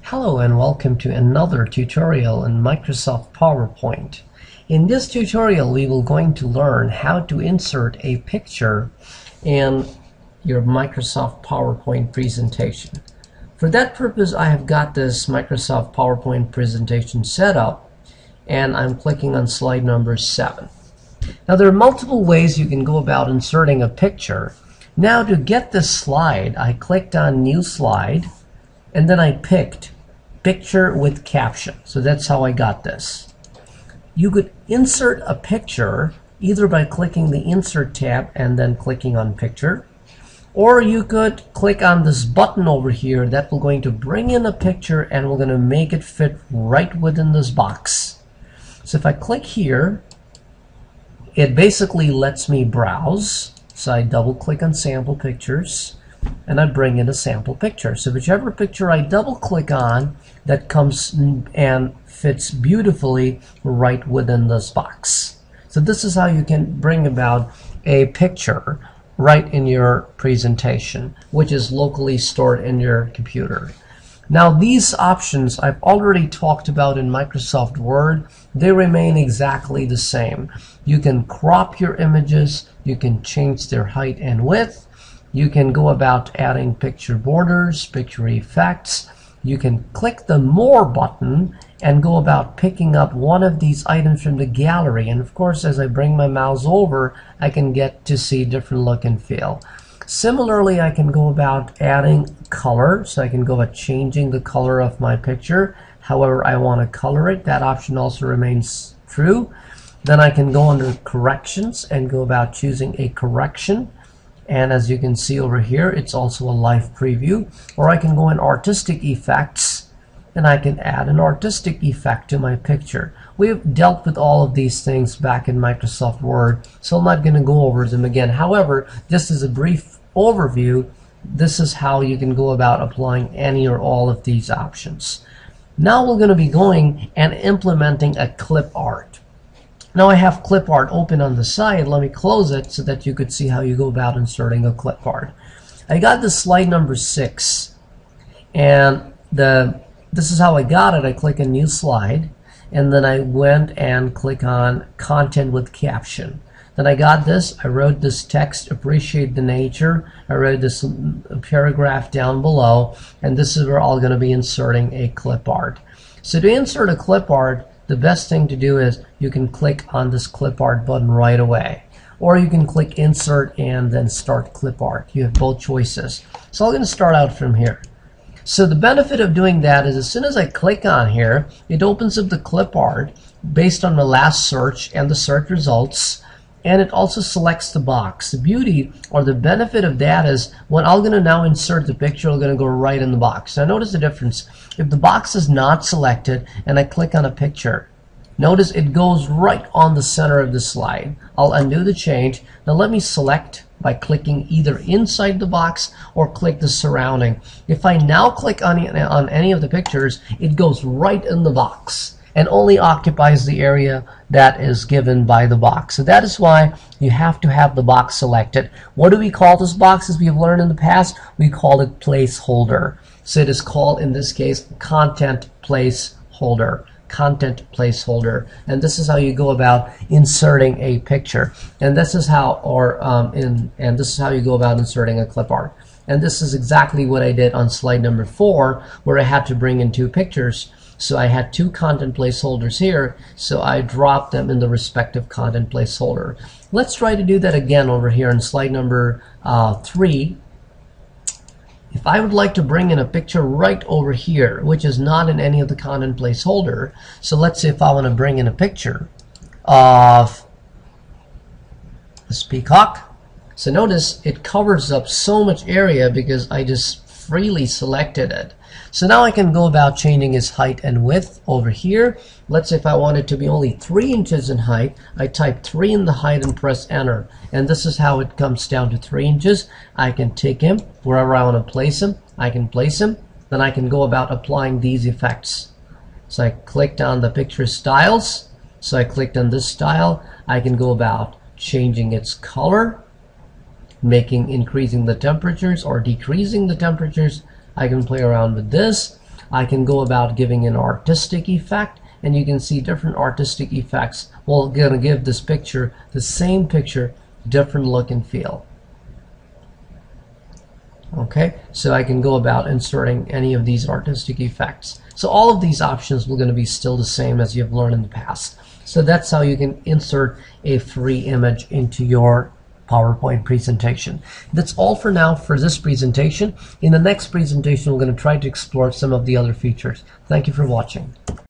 Hello and welcome to another tutorial in Microsoft PowerPoint. In this tutorial we will going to learn how to insert a picture in your Microsoft PowerPoint presentation. For that purpose I have got this Microsoft PowerPoint presentation set up and I'm clicking on slide number 7. Now there are multiple ways you can go about inserting a picture. Now to get this slide I clicked on New Slide and then I picked Picture with Caption. So that's how I got this. You could insert a picture either by clicking the Insert tab and then clicking on Picture, or you could click on this button over here that will going to bring in a picture and we're going to make it fit right within this box. So if I click here, it basically lets me browse. So I double click on Sample Pictures and I bring in a sample picture. So whichever picture I double click on, that comes and fits beautifully right within this box. So this is how you can bring about a picture right in your presentation, which is locally stored in your computer. Now these options I've already talked about in Microsoft Word. They remain exactly the same. You can crop your images, you can change their height and width, you can go about adding picture borders, picture effects. You can click the More button and go about picking up one of these items from the gallery. And of course, as I bring my mouse over, I can get to see different look and feel. Similarly, I can go about adding color. So I can go about changing the color of my picture. However I want to color it, that option also remains true. Then I can go under Corrections and go about choosing a correction. And as you can see over here, it's also a live preview. Or I can go in Artistic Effects and I can add an artistic effect to my picture. We've dealt with all of these things back in Microsoft Word, so I'm not going to go over them again. However, just as a brief overview, this is how you can go about applying any or all of these options. Now we're going to be going and implementing a ClipArt. Now I have ClipArt open on the side. Let me close it so that you could see how you go about inserting a ClipArt. I got this slide number 6, and this is how I got it. I click on New Slide, and then I went and click on Content with Caption. Then I got this. I wrote this text, Appreciate the Nature. I wrote this paragraph down below, and this is where I'm going to be inserting a ClipArt. So to insert a ClipArt, the best thing to do is you can click on this ClipArt button right away, or you can click Insert and then Start ClipArt. You have both choices. So I'm going to start out from here. So the benefit of doing that is as soon as I click on here, it opens up the ClipArt based on the last search and the search results, and it also selects the box. The beauty or the benefit of that is when I'm going to now insert the picture, I'm going to go right in the box. Now notice the difference. If the box is not selected and I click on a picture, notice it goes right on the center of the slide. I'll undo the change. Now let me select by clicking either inside the box or click the surrounding. If I now click on any of the pictures, it goes right in the box and only occupies the area that is given by the box. So that is why you have to have the box selected. What do we call this box? As we have learned in the past, we call it Placeholder. So it is called, in this case, Content Placeholder. Content Placeholder. And this is how you go about inserting a picture. And this is how, this is how you go about inserting a ClipArt. And this is exactly what I did on slide number 4, where I had to bring in 2 pictures. So I had 2 content placeholders here, so I dropped them in the respective content placeholder. Let's try to do that again over here in slide number 3. If I would like to bring in a picture right over here, which is not in any of the content placeholder, so let's say if I want to bring in a picture of this peacock. So notice it covers up so much area because I just freely selected it. So now I can go about changing his height and width over here. Let's say if I want it to be only 3 inches in height, I type 3 in the height and press enter. And this is how it comes down to 3 inches. I can take him wherever I want to place him. I can place him. Then I can go about applying these effects. So I clicked on the picture styles. So I clicked on this style. I can go about changing its color, increasing the temperatures or decreasing the temperatures. I can play around with this. I can go about giving an artistic effect, and you can see different artistic effects will gonna give this picture, the same picture, different look and feel. Okay, so I can go about inserting any of these artistic effects. So all of these options will going to be still the same as you've learned in the past. So that's how you can insert a free image into your PowerPoint presentation. That's all for now for this presentation. In the next presentation, we're going to try to explore some of the other features. Thank you for watching.